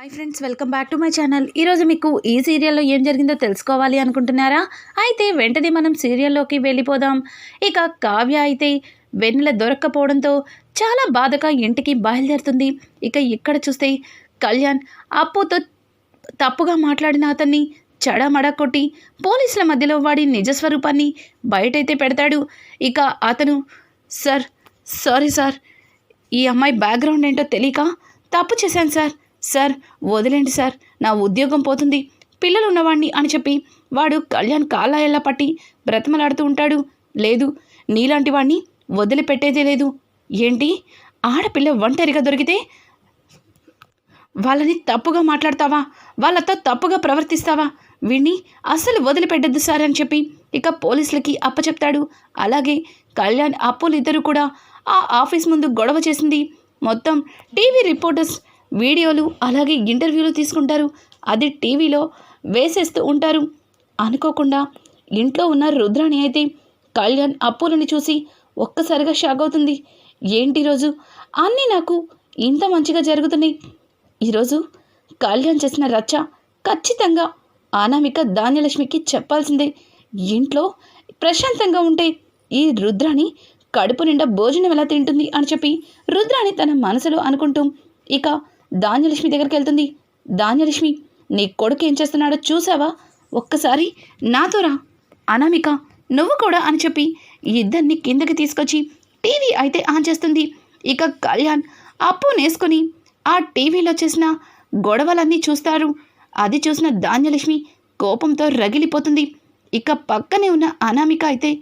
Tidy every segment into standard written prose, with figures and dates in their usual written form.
Hi friends, welcome back to my channel. ఈరోజు మీకు ఈ సీరియల్లో ఏం జరిగిందో తెలుసుకోవాలి అనుకుంటున్నారా? అయితే వెంటనే మనం సీరియల్లోకి వెళ్ళిపోదాం. ఇక కావ్య అయితే వెన్నెల దొరక్కపోవడంతో చాలా బాధగా ఇంటికి బయలుదేరుతుంది. ఇక ఇక్కడ చూస్తే కళ్యాణ్ అప్పుతో తప్పుగా మాట్లాడిన అతన్ని చడమడ కొట్టి పోలీసుల మధ్యలో వాడి నిజస్వరూపాన్ని బయటైతే పెడతాడు. ఇక అతను సారీ సార్, ఈ అమ్మాయి బ్యాక్గ్రౌండ్ ఏంటో తెలియక తప్పు చేశాను సార్ వదిలేండి సార్, నా ఉద్యోగం పోతుంది, పిల్లలు ఉన్నవాడిని అని చెప్పి వాడు కళ్యాణ్ కాళ్ళ పట్టి బ్రతమలాడుతూ ఉంటాడు. లేదు, నీలాంటి వాడిని వదిలిపెట్టేదే లేదు. ఏంటి, ఆడపిల్ల ఒంటరిగా దొరికితే వాళ్ళని తప్పుగా మాట్లాడతావా, వాళ్ళతో తప్పుగా ప్రవర్తిస్తావా? వీడిని అస్సలు వదిలిపెట్టద్దు సార్ అని చెప్పి ఇక పోలీసులకి అప్పచెప్తాడు. అలాగే కళ్యాణ్ అప్పులిద్దరూ కూడా ఆ ఆఫీస్ ముందు గొడవ చేసింది మొత్తం టీవీ రిపోర్టర్స్ వీడియోలు అలాగే ఇంటర్వ్యూలు తీసుకుంటారు. అది టీవీలో వేసేస్తూ ఉంటారు. అనుకోకుండా ఇంట్లో ఉన్న రుద్రాణి అయితే కళ్యాణ్ అప్పులని చూసి ఒక్కసారిగా షాక్ అవుతుంది. ఏంటి రోజు అన్నీ నాకు ఇంత మంచిగా జరుగుతున్నాయి, ఈరోజు కళ్యాణ్ చేసిన రచ్చ ఖచ్చితంగా అనామిక ధాన్యలక్ష్మికి చెప్పాల్సిందే. ఇంట్లో ప్రశాంతంగా ఉంటే ఈ రుద్రాణి కడుపు నిండా భోజనం ఎలా తింటుంది అని చెప్పి రుద్రాణి తన మనసులో అనుకుంటూ ఇక ధాన్యలక్ష్మి దగ్గరికి వెళ్తుంది. ధాన్యలక్ష్మి, నీ కొడుకు ఏం చేస్తున్నాడో చూసావా? ఒక్కసారి నాతో రా. అనామిక, నువ్వు కూడా అని చెప్పి ఇద్దరిని కిందకి తీసుకొచ్చి టీవీ అయితే ఆన్ చేస్తుంది. ఇక కళ్యాణ్ అప్పు నేసుకొని ఆ టీవీలో చేసిన గొడవలన్నీ చూస్తారు. అది చూసిన ధాన్యలక్ష్మి కోపంతో రగిలిపోతుంది. ఇక పక్కనే ఉన్న అనామిక అయితే,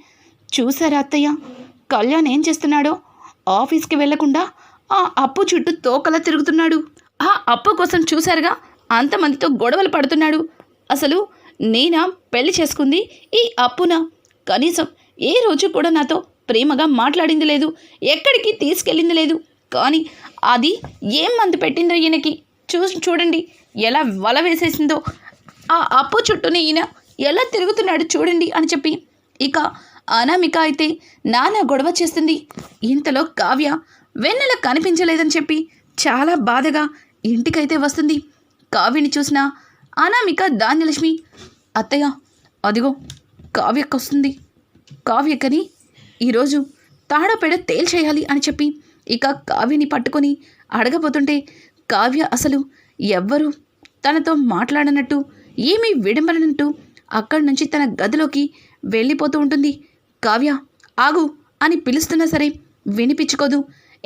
చూసారా అత్తయ్య, కళ్యాణ్ ఏం చేస్తున్నాడో? ఆఫీస్కి వెళ్లకుండా ఆ అప్పు చుట్టూ తోకలా తిరుగుతున్నాడు. ఆ అప్పు కోసం చూశారుగా అంతమందితో గొడవలు పడుతున్నాడు. అసలు నేనా పెళ్లి చేసుకుంది ఈ అప్పునా? కనీసం ఏ రోజు కూడా నాతో ప్రేమగా మాట్లాడింది లేదు, ఎక్కడికి తీసుకెళ్ళింది లేదు. కానీ అది ఏం మందు పెట్టిందో ఈయనకి చూడండి ఎలా వల వేసేసిందో. ఆ అప్పు చుట్టూనే ఈయన ఎలా తిరుగుతున్నాడు చూడండి అని చెప్పి ఇక అనామిక అయితే నానా గొడవ చేస్తుంది. ఇంతలో కావ్య వెన్నెల కనిపించలేదని చెప్పి చాలా బాధగా ఇంటికైతే వస్తుంది. కావ్యని చూసిన అనామిక ధాన్యలక్ష్మి, అత్తయ్య అదిగో కావ్యకు వస్తుంది, కావ్యకని ఈరోజు తాడపేడ తేల్చేయాలి అని చెప్పి ఇక కావ్యని పట్టుకొని అడగబోతుంటే కావ్య అసలు ఎవ్వరూ తనతో మాట్లాడనట్టు ఏమీ విడంబడనట్టు అక్కడి నుంచి తన గదిలోకి వెళ్ళిపోతూ ఉంటుంది. కావ్య ఆగు అని పిలుస్తున్నా సరే వినిపించుకోదు.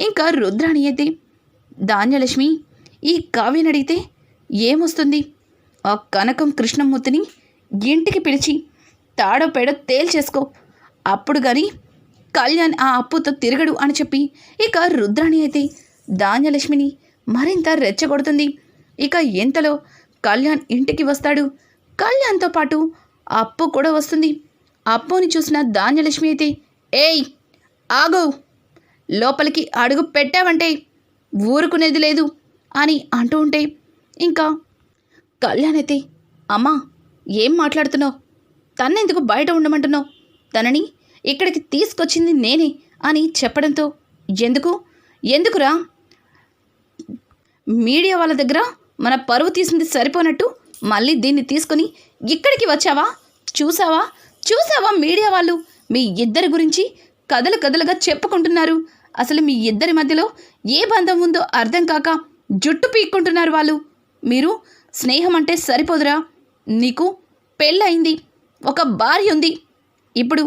ఇంకా రుద్రాణి అయితే, ధాన్యలక్ష్మి, ఈ కావ్యని అడిగితే ఏమొస్తుంది? ఆ కనకం కృష్ణమూర్తిని ఇంటికి పిలిచి తాడో పేడో తేల్చేసుకో, అప్పుడు కానీ కళ్యాణ్ ఆ అప్పుతో తిరగడు అని చెప్పి ఇక రుద్రాణి అయితే ధాన్యలక్ష్మిని మరింత రెచ్చగొడుతుంది. ఇక ఎంతలో కళ్యాణ్ ఇంటికి వస్తాడు. కళ్యాణ్తో పాటు అప్పు కూడా వస్తుంది. అప్పుని చూసిన ధాన్యలక్ష్మి అయితే, ఏయ్ ఆగు, లోపలికి అడుగు పెట్టావంటే ఊరుకునేది లేదు అని అంటూ ఉంటే ఇంకా కళ్యాణ్ అయితే, అమ్మా ఏం మాట్లాడుతున్నావు? తన్నెందుకు బయట ఉండమంటున్నావు? తనని ఇక్కడికి తీసుకొచ్చింది నేనే అని చెప్పడంతో, ఎందుకురా? మీడియా వాళ్ళ దగ్గర మన పరువు తీసింది సరిపోనట్టు మళ్ళీ దీన్ని తీసుకొని ఇక్కడికి వచ్చావా? చూసావా మీడియా వాళ్ళు మీ ఇద్దరి గురించి కథలుగా చెప్పుకుంటున్నారు. అసలు మీ ఇద్దరి మధ్యలో ఏ బంధం ఉందో అర్థం కాక జుట్టు పీక్కుంటున్నారు వాళ్ళు. మీరు స్నేహం అంటే సరిపోదురా? నీకు పెళ్ళయింది, ఒక భార్య ఉంది, ఇప్పుడు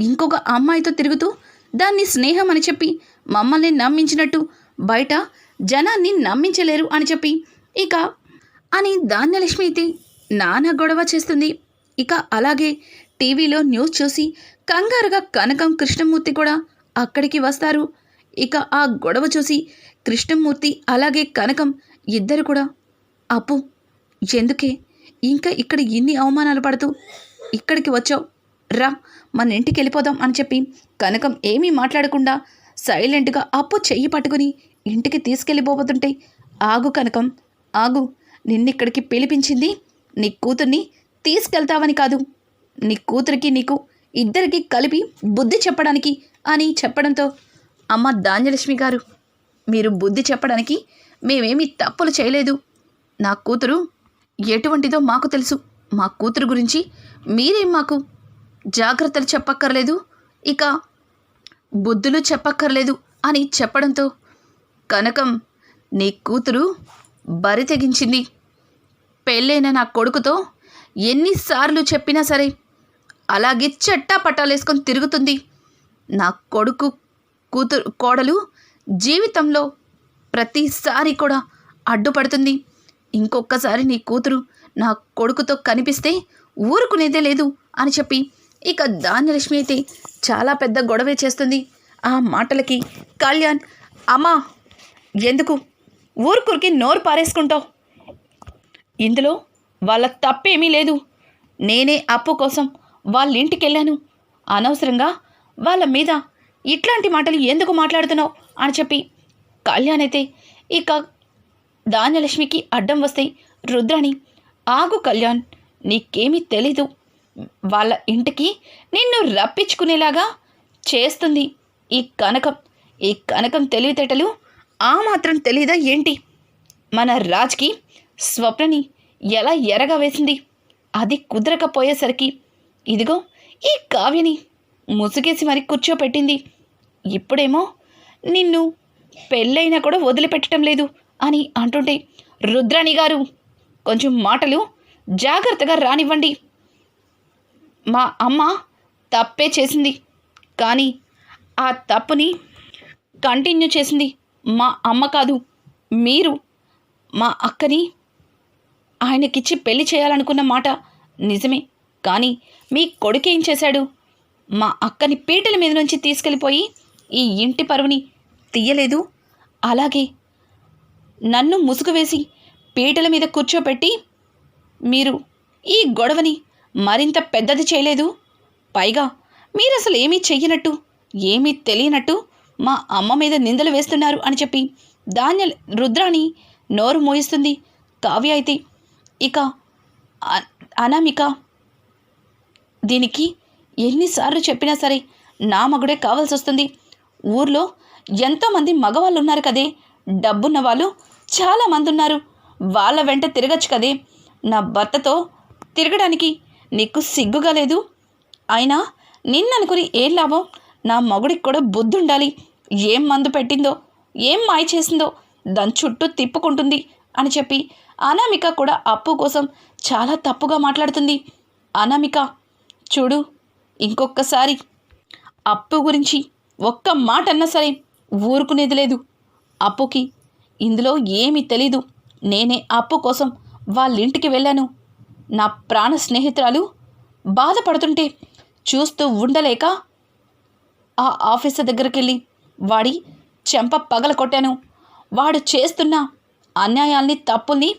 ఇంకొక అమ్మాయితో తిరుగుతూ దాన్ని స్నేహం అని చెప్పి మమ్మల్ని నమ్మించినట్టు బయట జనాన్ని నమ్మించలేరు అని చెప్పి ఇక అని ధాన్యలక్ష్మి అయితే నానా గొడవ చేస్తుంది. ఇక అలాగే టీవీలో న్యూస్ చూసి కంగారుగా కనకం కృష్ణమూర్తి కూడా అక్కడికి వస్తారు. ఇక ఆ గొడవ చూసి కృష్ణమూర్తి అలాగే కనకం ఇద్దరు కూడా, అప్పు ఎందుకే ఇంకా ఇక్కడ ఇన్ని అవమానాలు పడుతూ ఇక్కడికి వచ్చావు? రా, మన ఇంటికి వెళ్ళిపోదాం అని చెప్పి కనకం ఏమీ మాట్లాడకుండా సైలెంట్గా అప్పు చెయ్యి పట్టుకుని ఇంటికి తీసుకెళ్ళిపోతుంటే, ఆగు కనకం ఆగు, నిన్నిక్కడికి పిలిపించింది నీ కూతుర్ని తీసుకెళ్తావని కాదు, నీ కూతురికి నీకు ఇద్దరికి కలిపి బుద్ధి చెప్పడానికి అని చెప్పడంతో, అమ్మ ధాన్యలక్ష్మి గారు, మీరు బుద్ధి చెప్పడానికి మేమేమీ తప్పులు చేయలేదు, నా కూతురు ఎటువంటిదో మాకు తెలుసు. మా కూతురు గురించి మీరేం మాకు జాగ్రత్తలు చెప్పక్కర్లేదు, ఇక బుద్ధులు చెప్పక్కర్లేదు అని చెప్పడంతో కనకం నీ కూతురు బరి తెగించింది. పెళ్ళైన నా కొడుకుతో ఎన్నిసార్లు చెప్పినా సరే అలాగే చెట్టా పట్టాలేసుకొని తిరుగుతుంది. నా కొడుకు కోడలు జీవితంలో ప్రతిసారి కూడా అడ్డుపడుతుంది. ఇంకొకసారి నీ కూతురు నా కొడుకుతో కనిపిస్తే ఊరుకునేదే లేదు అని చెప్పి ఇక ధాన్యలక్ష్మి అయితే చాలా పెద్ద గొడవే చేస్తుంది. ఆ మాటలకి కళ్యాణ్, అమ్మా ఎందుకు ఊరుకురికి నోరు పారేసుకుంటావు? ఇందులో వాళ్ళ తప్పేమీ లేదు. నేనే అప్పు కోసం వాళ్ళ ఇంటికి వెళ్ళాను. అనవసరంగా వాళ్ళ మీద ఇట్లాంటి మాటలు ఎందుకు మాట్లాడుతున్నావు అని చెప్పి కళ్యాణ్ అయితే ఇక ధాన్యలక్ష్మికి అడ్డం వస్తే రుద్రాణి, ఆగు కళ్యాణ్, నీకేమీ తెలీదు. వాళ్ళ ఇంటికి నిన్ను రప్పించుకునేలాగా చేస్తుంది ఈ కనకం. ఈ కనకం తెలివితేటలు ఆ మాత్రం తెలీదా ఏంటి? మన రాజ్కి స్వప్నని ఎలా ఎరగా వేసింది. అది కుదరకపోయేసరికి ఇదిగో ఈ కావ్యని ముసుగేసి మరి కూర్చోపెట్టింది. ఇప్పుడేమో నిన్ను పెళ్ళైనా కూడా వదిలిపెట్టడం లేదు అని అంటుంటే, రుద్రాణి గారు కొంచెం మాటలు జాగ్రత్తగా రానివ్వండి. మా అమ్మ తప్పే చేసింది, కానీ ఆ తప్పుని కంటిన్యూ చేసింది మా అమ్మ కాదు, మీరు. మా అక్కని ఆయనకిచ్చి పెళ్లి చేయాలనుకున్న మాట నిజమే, కానీ మీ కొడుకేం చేశాడు? మా అక్కని పీటల మీద నుంచి తీసుకెళ్ళిపోయి ఈ ఇంటి పరువుని తీయలేదు. అలాగే నన్ను ముసుగు వేసి పీటల మీద కూర్చోపెట్టి మీరు ఈ గొడవని మరింత పెద్దది చేయలేదు. పైగా మీరు అసలు ఏమీ చెయ్యనట్టు, ఏమీ తెలియనట్టు మా అమ్మ మీద నిందలు వేస్తున్నారు అని చెప్పి రుద్రాణి నోరు మోయిస్తుంది. కావ్య అయితే ఇక అనామిక దీనికి ఎన్నిసార్లు చెప్పినా సరే నా మగుడే కావాల్సి వస్తుంది. ఊర్లో ఎంతోమంది మగవాళ్ళు ఉన్నారు కదే, డబ్బున్న వాళ్ళు చాలామంది ఉన్నారు. వాళ్ళ వెంట తిరగచ్చు కదే. నా భర్తతో తిరగడానికి నీకు సిగ్గుగా లేదు? అయినా నిన్ననుకుని ఏం లాభం? నా మగుడికి కూడా బుద్ధి ఉండాలి. ఏం మందు పెట్టిందో, ఏం మాయ చేసిందో దాని చుట్టూ తిప్పుకుంటుంది అని చెప్పి అనామిక కూడా అప్పు కోసం చాలా తప్పుగా మాట్లాడుతుంది. అనామిక చూడు, ఇంకొకసారి అప్పు గురించి ఒక్క మాట అన్నా సరే ఊరుకునేది లేదు. అప్పుకి ఇందులో ఏమీ తెలీదు. నేనే అప్పు కోసం వాళ్ళ ఇంటికి వెళ్ళాను. నా ప్రాణ స్నేహితురాలు బాధపడుతుంటే చూస్తూ ఉండలేక ఆ ఆఫీసర్ దగ్గరికి వెళ్ళి వాడి చెంప పగల కొట్టాను. వాడు చేస్తున్న అన్యాయాల్ని, తప్పుల్ని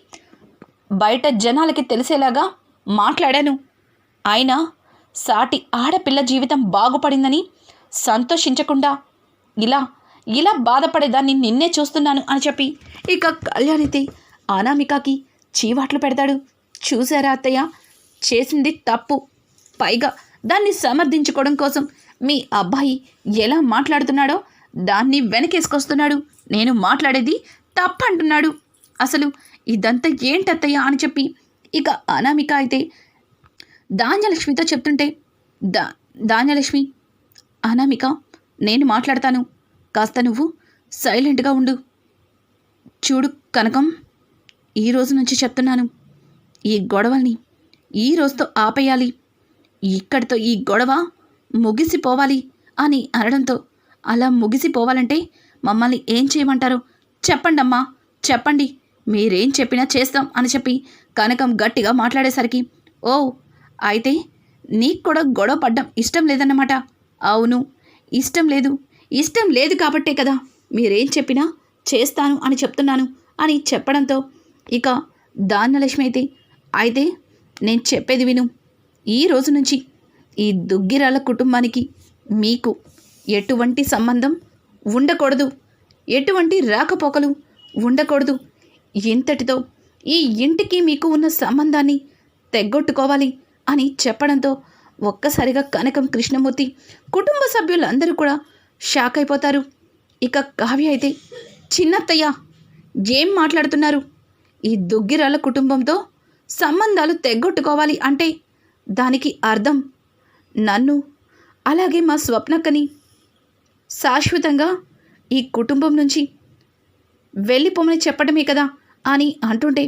బయట జనాలకి తెలిసేలాగా మాట్లాడాను. అయినా సాటి ఆడపిల్ల జీవితం బాగుపడిందని సంతోషించకుండా ఇలా బాధపడేదాన్ని నిన్నే చూస్తున్నాను అని చెప్పి ఇక కళ్యాణితే అనామికకి చీవాట్లు పెడతాడు. చూసారా అత్తయ్య, చేసింది తప్పు. పైగా దాన్ని సమర్థించుకోవడం కోసం మీ అబ్బాయి ఎలా మాట్లాడుతున్నాడో దాన్ని వెనకేసుకొస్తున్నాడు. నేను మాట్లాడేది తప్పంటున్నాడు. అసలు ఇదంతా ఏంటత్తయ్య అని చెప్పి ఇక అనామిక అయితే ధాన్యలక్ష్మితో చెప్తుంటే, ధాన్యలక్ష్మి, అనామిక నేను మాట్లాడతాను, కాస్త నువ్వు సైలెంట్గా ఉండు. చూడు కనకం, ఈ రోజు నుంచి చెప్తున్నాను, ఈ గొడవల్ని ఈ రోజుతో ఆపేయాలి. ఇక్కడితో ఈ గొడవ ముగిసిపోవాలి అని అనడంతో, అలా ముగిసిపోవాలంటే మమ్మల్ని ఏం చేయమంటారో చెప్పండమ్మా, చెప్పండి, మీరేం చెప్పినా చేస్తాం అని చెప్పి కనకం గట్టిగా మాట్లాడేసరికి, ఓ అయితే నీకు కూడా గొడవ పడ్డం ఇష్టం లేదన్నమాట. అవును, ఇష్టం లేదు కాబట్టే కదా మీరేం చెప్పినా చేస్తాను అని చెప్తున్నాను అని చెప్పడంతో ఇక ధాన్యలక్ష్మి అయితే నేను చెప్పేది విను. ఈ రోజు నుంచి ఈ దుగ్గిరాల కుటుంబానికి మీకు ఎటువంటి సంబంధం ఉండకూడదు, ఎటువంటి రాకపోకలు ఉండకూడదు. ఇంతటితో ఈ ఇంటికి మీకు ఉన్న సంబంధాన్ని తెగ్గొట్టుకోవాలి అని చెప్పడంతో ఒక్కసారిగా కనకం, కృష్ణమూర్తి కుటుంబ సభ్యులందరూ కూడా షాక్ అయిపోతారు. ఇక కావ్య అయితే, చిన్నత్తయ్య ఏం మాట్లాడుతున్నారు? ఈ దుగ్గిరాల కుటుంబంతో సంబంధాలు తెగ్గొట్టుకోవాలి అంటే దానికి అర్థం నన్ను అలాగే మా స్వప్నక్కని శాశ్వతంగా ఈ కుటుంబం నుంచి వెళ్ళిపోమని చెప్పడమే కదా అని అంటుంటే,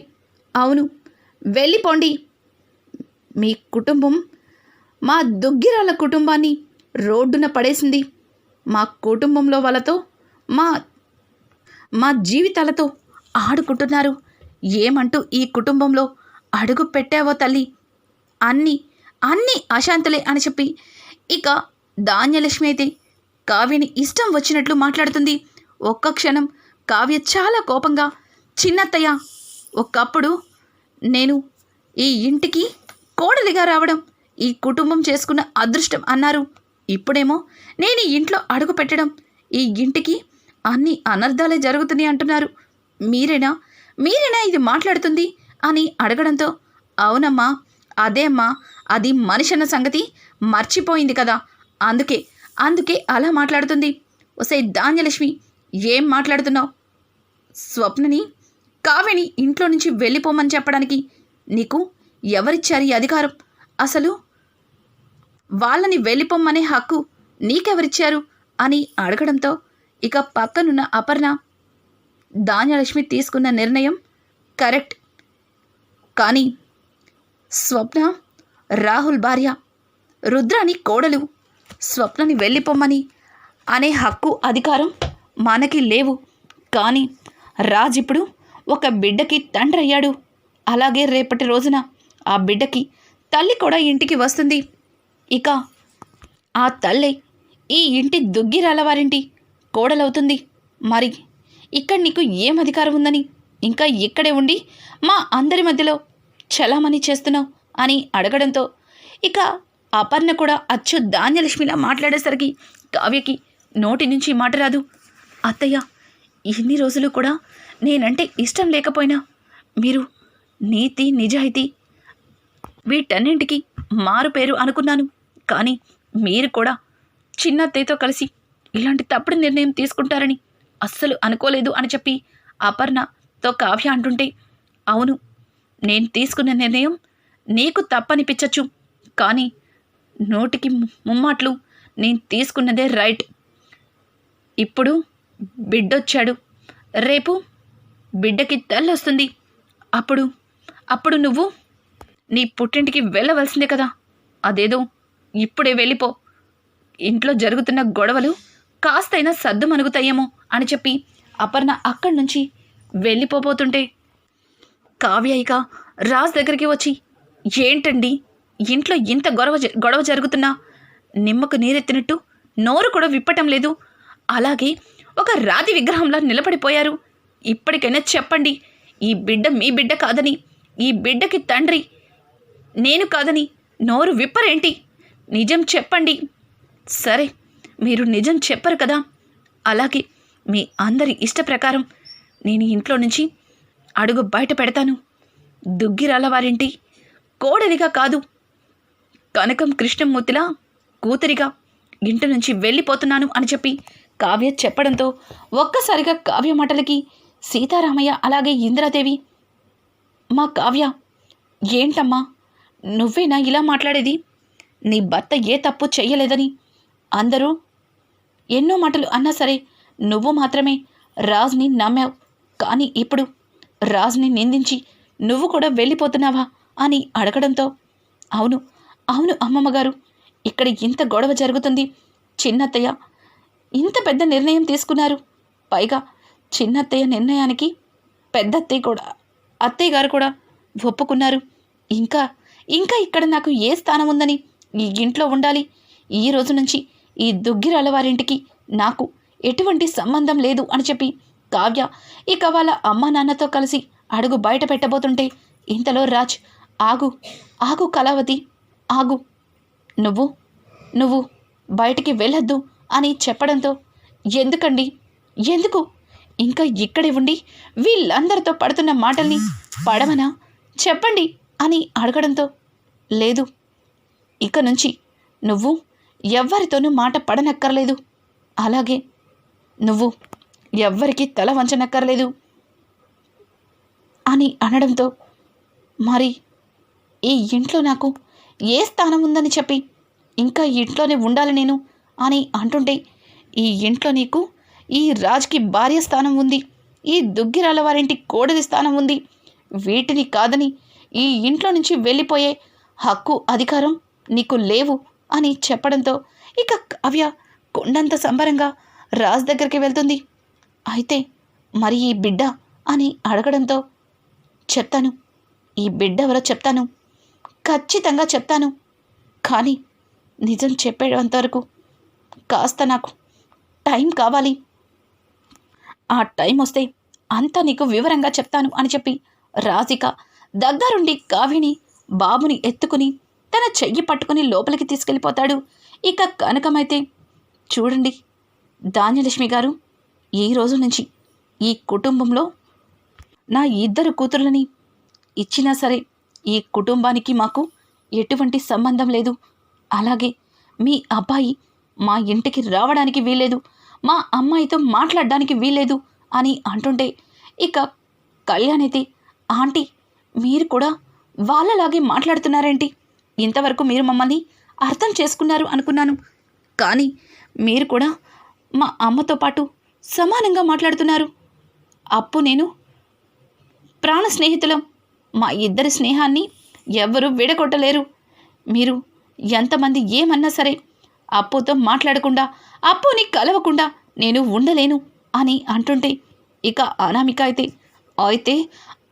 అవును వెళ్ళిపోండి, మీ కుటుంబం మా దుగ్గిరాల కుటుంబాన్ని రోడ్డున పడేసింది, మా కుటుంబంలో వాళ్ళతో మా మా జీవితాలతో ఆడుకుంటున్నారు, ఏమంటూ ఈ కుటుంబంలో అడుగు పెట్టావో తల్లి, అన్నీ అన్నీ అశాంతులే అని చెప్పి ఇక ధాన్యలక్ష్మి అయితే కావ్యని ఇష్టం వచ్చినట్లు మాట్లాడుతుంది. ఒక్క క్షణం కావ్య చాలా కోపంగా, చిన్నత్తయ్య, ఒకప్పుడు నేను ఈ ఇంటికి కోడలిగా రావడం ఈ కుటుంబం చేసుకున్న అదృష్టం అన్నారు, ఇప్పుడేమో నేను ఈ ఇంట్లో అడుగు పెట్టడం ఈ ఇంటికి అన్ని అనర్థాలే జరుగుతున్నాయి అంటున్నారు, మీరేనా ఇది మాట్లాడుతుంది అని అడగడంతో, అవునమ్మా అదే అమ్మా, అది మనిషి అన్న సంగతి మర్చిపోయింది కదా, అందుకే అలా మాట్లాడుతుంది. ఒసే ధాన్యలక్ష్మి, ఏం మాట్లాడుతున్నావు? స్వప్నని కావ్యని ఇంట్లో నుంచి వెళ్ళిపోమని చెప్పడానికి నీకు ఎవరిచ్చారు ఈ అధికారం? అసలు వాళ్ళని వెళ్ళిపోమ్మనే హక్కు నీకెవరిచ్చారు అని అడగడంతో ఇక పక్కనున్న అపర్ణ, ధాన్యలక్ష్మి తీసుకున్న నిర్ణయం కరెక్ట్, కానీ స్వప్న రాహుల్ భార్య, రుద్రాని కోడలు, స్వప్నని వెళ్ళిపోమ్మని అనే హక్కు అధికారం మనకి లేవు, కానీ రాజ్ ఇప్పుడు ఒక బిడ్డకి తండ్రి అయ్యాడు, అలాగే రేపటి రోజున ఆ బిడ్డకి తల్లి కూడా ఇంటికి వస్తుంది, ఇక ఆ తల్లి ఈ ఇంటి దుగ్గిరాల వారింటి కోడలవుతుంది, మరి ఇక్కడ నీకు ఏం అధికారం ఉందని ఇంకా ఇక్కడే ఉండి మా అందరి మధ్యలో చలామణి చేస్తున్నావు అని అడగడంతో ఇక అపర్ణ కూడా అచ్చు ధాన్యలక్ష్మిలా మాట్లాడేసరికి కావ్యకి నోటి నుంచి మాట రాదు. అత్తయ్య, ఇన్ని రోజులు కూడా నేనంటే ఇష్టం లేకపోయినా మీరు నీతి నిజాయితీ వీటన్నింటికి మారు పేరు అనుకున్నాను, కానీ మీరు కూడా చిన్నత్తయ్యతో కలిసి ఇలాంటి తప్పుడు నిర్ణయం తీసుకుంటారని అస్సలు అనుకోలేదు అని చెప్పి అపర్ణతో కావ్య అంటుంటే, అవును నేను తీసుకున్న నిర్ణయం నీకు తప్పనిపించచ్చు, కానీ నోటికి ముమ్మాట్లు నేను తీసుకున్నదే రైట్. ఇప్పుడు బిడ్డొచ్చాడు, రేపు బిడ్డకి తల్లి వస్తుంది, అప్పుడు నువ్వు నీ పుట్టింటికి వెళ్ళవలసిందే కదా, అదేదో ఇప్పుడే వెళ్ళిపో, ఇంట్లో జరుగుతున్న గొడవలు కాస్తైనా సద్దు మనుగుతాయేమో అని చెప్పి అపర్ణ అక్కడి నుంచి వెళ్ళిపోబోతుంటే కావ్య ఇక రాజ్ దగ్గరికి వచ్చి, ఏంటండి ఇంట్లో ఇంత గొడవ జరుగుతున్నా నిమ్మకు నీరెత్తినట్టు నోరు కూడా విప్పటం లేదు, అలాగే ఒక రాతి విగ్రహంలా నిలబడిపోయారు, ఇప్పటికైనా చెప్పండి, ఈ బిడ్డ మీ బిడ్డ కాదని, ఈ బిడ్డకి తండ్రి నేను కాదని నోరు విప్పరేంటి? నిజం చెప్పండి. సరే, మీరు నిజం చెప్పరు కదా, అలాగే మీ అందరి ఇష్ట ప్రకారం నేను ఇంట్లో నుంచి అడుగు బయట పెడతాను, దుగ్గిరాల వారింటి కోడలిగా కాదు, కనకం కృష్ణమూర్తిలా కూతురిగా ఇంటి నుంచి వెళ్ళిపోతున్నాను అని చెప్పి కావ్య చెప్పడంతో ఒక్కసారిగా కావ్య మాటలకి సీతారామయ్య అలాగే ఇందిరాదేవి, మా కావ్య, ఏంటమ్మా నువ్వేనా ఇలా మాట్లాడేది? నీ భర్త ఏ తప్పు చెయ్యలేదని అందరూ ఎన్నో మాటలు అన్నా సరే నువ్వు మాత్రమే రాజ్ని నమ్మావు, కానీ ఇప్పుడు రాజ్ని నిందించి నువ్వు కూడా వెళ్ళిపోతున్నావా అని అడగడంతో, అవును అమ్మమ్మగారు, ఇక్కడ ఇంత గొడవ జరుగుతుంది, చిన్నత్తయ్య ఇంత పెద్ద నిర్ణయం తీసుకున్నారు, పైగా చిన్నత్తయ్య నిర్ణయానికి అత్తయ్య గారు కూడా ఒప్పుకున్నారు, ఇంకా ఇక్కడ నాకు ఏ స్థానం ఉందని ఈ ఇంట్లో ఉండాలి, ఈ రోజు నుంచి ఈ దుగ్గిరాల వారింటికి నాకు ఎటువంటి సంబంధం లేదు అని చెప్పి కావ్య ఇక వాళ్ళ అమ్మ నాన్నతో కలిసి అడుగు బయట పెట్టబోతుంటే ఇంతలో రాజ్, ఆగు కళావతి, ఆగు, నువ్వు బయటికి వెళ్ళొద్దు అని చెప్పడంతో, ఎందుకు ఇంకా ఇక్కడే ఉండి వీళ్ళందరితో పడుతున్న మాటల్ని పడమనా చెప్పండి అని అడగడంతో, లేదు, ఇక నుంచి నువ్వు ఎవ్వరితోనూ మాట పడనక్కర్లేదు, అలాగే నువ్వు ఎవ్వరికి తల వంచనక్కర్లేదు, అని అనడంతో, మరి ఈ ఇంట్లో నాకు ఏ స్థానం ఉందని చెప్పి ఇంకా ఇంట్లోనే ఉండాలి నేను అని అంటుంటే, ఈ ఇంట్లో నీకు ఈ రాజ్కి భార్య స్థానం ఉంది, ఈ దుగ్గిరాల వారింటి కోడలి స్థానం ఉంది, వీటిని కాదని ఈ ఇంట్లో నుంచి వెళ్ళిపోయే హక్కు అధికారం నీకు లేవు అని చెప్పడంతో ఇక కావ్య కొండంత సంబరంగా రాజ్ దగ్గరికి వెళ్తుంది. అయితే మరి ఈ బిడ్డ అని అడగడంతో, చెప్తాను, ఈ బిడ్డ ఎవరో చెప్తాను, ఖచ్చితంగా చెప్తాను, కానీ నిజం చెప్పేంతవరకు కాస్త నాకు టైం కావాలి, ఆ టైం వస్తే అంతా నీకు వివరంగా చెప్తాను అని చెప్పి రాజిక దగ్గరుండి కావ్యని బాబుని ఎత్తుకుని తన చెయ్యి పట్టుకుని లోపలికి తీసుకెళ్ళిపోతాడు. ఇక కనకమైతే, చూడండి ధాన్యలక్ష్మి గారు, ఈ రోజు నుంచి ఈ కుటుంబంలో నా 2 కూతుర్లని ఇచ్చినా సరే ఈ కుటుంబానికి మాకు ఎటువంటి సంబంధం లేదు, అలాగే మీ అబ్బాయి మా ఇంటికి రావడానికి వీల్లేదు, మా అమ్మాయితో మాట్లాడడానికి వీల్లేదు అని అంటుంటే ఇక కళ్యాణ్ అయితే, ఆంటీ మీరు కూడా వాళ్ళలాగే మాట్లాడుతున్నారేంటి, ఇంతవరకు మీరు మమ్మల్ని అర్థం చేసుకున్నారు అనుకున్నాను, కానీ మీరు కూడా మా అమ్మతో పాటు సమానంగా మాట్లాడుతున్నారు. అప్పు నేను ప్రాణ స్నేహితులం, మా ఇద్దరి స్నేహాన్ని ఎవ్వరూ విడగొట్టలేరు, మీరు ఎంతమంది ఏమన్నా సరే అప్పుతో మాట్లాడకుండా అప్పుని కలవకుండా నేను ఉండలేను అని అంటుంటే ఇక అనామిక అయితే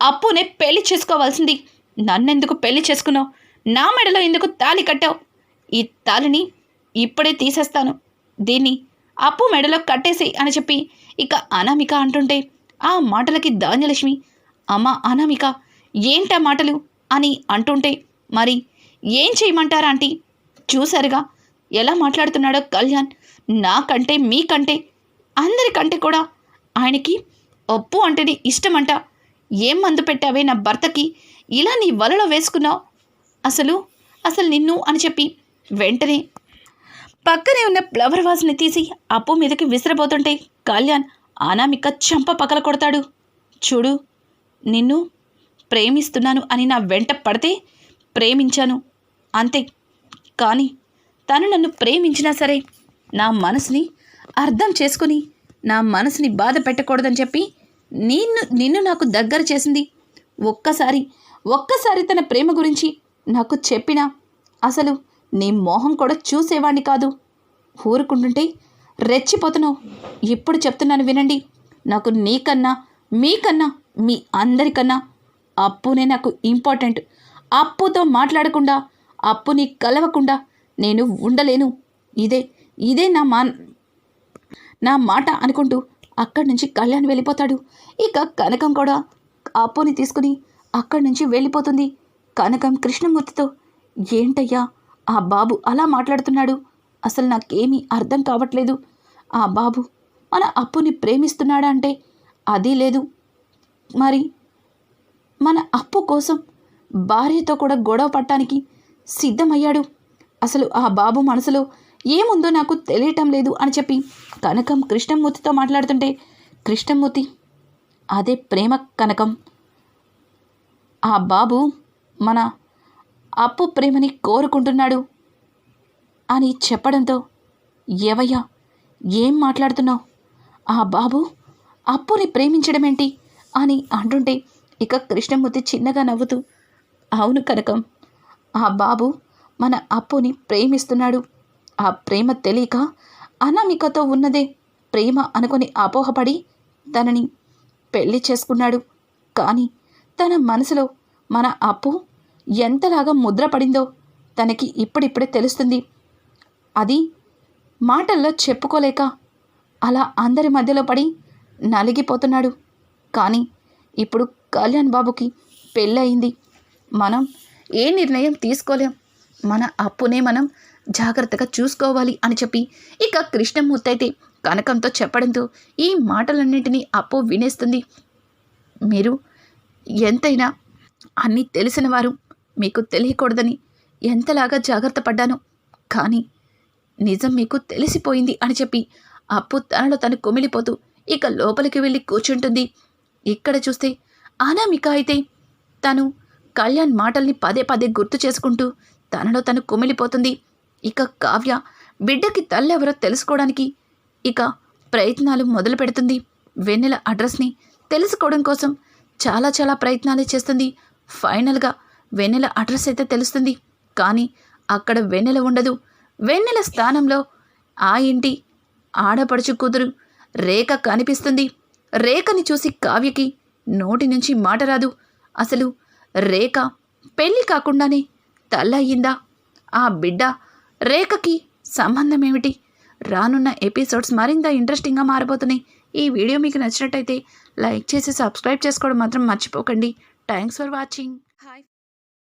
అప్పునే పెళ్లి చేసుకోవాల్సింది, నన్నెందుకు పెళ్లి చేసుకున్నావు, నా మెడలో ఎందుకు తాళి కట్టావు, ఈ తాళిని ఇప్పుడే తీసేస్తాను, దీన్ని అప్పు మెడలో కట్టేసేయి అని చెప్పి ఇక అనామిక అంటుంటే ఆ మాటలకి ధాన్యలక్ష్మి, అమ్మ అనామిక ఏంటా మాటలు అని అంటుంటే, మరి ఏం చేయమంటారా ఆంటీ, చూసారుగా ఎలా మాట్లాడుతున్నాడో కళ్యాణ్, నాకంటే మీకంటే అందరికంటే కూడా ఆయనకి అప్పు అంటేనే ఇష్టమంట, ఏం మందు పెట్టావే నా భర్తకి, ఇలా నీ వలలో వేసుకున్నావు, అసలు నిన్ను అని చెప్పి వెంటనే పక్కనే ఉన్న ఫ్లవర్ వాజ్ని తీసి అప్పు మీదకి విసిరబోతుంటే కళ్యాణ్ అనామిక చెంప పగల కొడతాడు. చూడు, నిన్ను ప్రేమిస్తున్నాను అని నా వెంట పడితే ప్రేమించాను అంతే, కానీ తను నన్ను ప్రేమించినా సరే నా మనసుని అర్థం చేసుకుని నా మనసుని బాధ పెట్టకూడదని చెప్పి నిన్ను నాకు దగ్గర చేసింది, ఒక్కసారి తన ప్రేమ గురించి నాకు చెప్పినా అసలు నీ మోహం కూడా చూసేవాణ్ణి కాదు, ఊరుకుంటుంటే రెచ్చిపోతున్నావు, ఇప్పుడు చెప్తున్నాను వినండి, నాకు నీకన్నా మీకన్నా మీ అందరికన్నా అప్పునే నాకు ఇంపార్టెంట్, అప్పుతో మాట్లాడకుండా అప్పుని కలవకుండా నేను ఉండలేను, ఇదే నా మాట అనుకుంటూ అక్కడి నుంచి కళ్యాణ్ వెళ్ళిపోతాడు. ఇక కనకం కూడా అప్పుని తీసుకుని అక్కడి నుంచి వెళ్ళిపోతుంది. కనకం కృష్ణమూర్తితో, ఏంటయ్యా ఆ బాబు అలా మాట్లాడుతున్నాడు, అసలు నాకేమీ అర్థం కావట్లేదు, ఆ బాబు మన అప్పుని ప్రేమిస్తున్నాడా అంటే అది లేదు, మరి మన అప్పు కోసం భార్యతో కూడా గొడవ పడటానికి సిద్ధమయ్యాడు, అసలు ఆ బాబు మనసులో ఏముందో నాకు తెలియటం లేదు అని చెప్పి కనకం కృష్ణమూర్తితో మాట్లాడుతుంటే, కృష్ణమూర్తి, అదే ప్రేమ కనకం, ఆ బాబు మన అప్పు ప్రేమని కోరుకుంటున్నాడు అని చెప్పడంతో, ఏవయ్యా ఏం మాట్లాడుతున్నావు, ఆ బాబు అప్పుని ప్రేమించడమేంటి అని అంటుంటే ఇక కృష్ణమూర్తి చిన్నగా నవ్వుతూ, అవును కనకం, ఆ బాబు మన అప్పుని ప్రేమిస్తున్నాడు, ఆ ప్రేమ తెలియక అనామికతో ఉన్నదే ప్రేమ అనుకొని అపోహపడి తనని పెళ్లి చేసుకున్నాడు, కానీ తన మనసులో మన అప్పు ఎంతలాగా ముద్రపడిందో తనకి ఇప్పుడిప్పుడే తెలుస్తుంది, అది మాటల్లో చెప్పుకోలేక అలా అందరి మధ్యలో పడి నలిగిపోతున్నాడు, కానీ ఇప్పుడు కళ్యాణ్ బాబుకి పెళ్ళయింది, మనం ఏ నిర్ణయం తీసుకోలేం, మన అప్పునే మనం జాగ్రత్తగా చూసుకోవాలి అని చెప్పి ఇక కృష్ణమూర్తి అయితే కనకంతో చెప్పడంతో ఈ మాటలన్నింటినీ అప్పు వినేస్తుంది. మీరు ఎంతైనా అన్నీ తెలిసిన వారు, మీకు తెలియకూడదని ఎంతలాగా జాగ్రత్త పడ్డాను, కానీ నిజం మీకు తెలిసిపోయింది అని చెప్పి అప్పు తనలో తను కుమిలిపోతూ ఇక లోపలికి వెళ్ళి కూర్చుంటుంది. ఇక్కడ చూస్తే అనామిక అయితే తను కళ్యాణ్ మాటల్ని పదే పదే గుర్తు చేసుకుంటూ తనలో తను కుమిలిపోతుంది. ఇక కావ్య బిడ్డకి తల్లెవరో తెలుసుకోవడానికి ఇక ప్రయత్నాలు మొదలు పెడుతుంది. వెన్నెల అడ్రస్ని తెలుసుకోవడం కోసం చాలా చాలా ప్రయత్నాలే చేస్తుంది. ఫైనల్గా వెన్నెల అడ్రస్ అయితే తెలుస్తుంది. కానీ అక్కడ వెన్నెల ఉండదు. వెన్నెల స్థానంలో ఆ ఇంటి ఆడపడుచు కూతురు రేఖ కనిపిస్తుంది. రేఖని చూసి కావ్యకి నోటి నుంచి మాట రాదు. అసలు రేఖ పెళ్ళి కాకుండానే తల్లయ్యిందా? ఆ బిడ్డ రేఖకి సంబంధం ఏమిటి? రానున్న ఎపిసోడ్స్ మరింత ఇంట్రెస్టింగ్గా మారిపోతున్నాయి. ఈ వీడియో మీకు నచ్చినట్టయితే లైక్ చేసి సబ్స్క్రైబ్ చేసుకోవడం మాత్రం మర్చిపోకండి. Thanks for watching. హాయ్.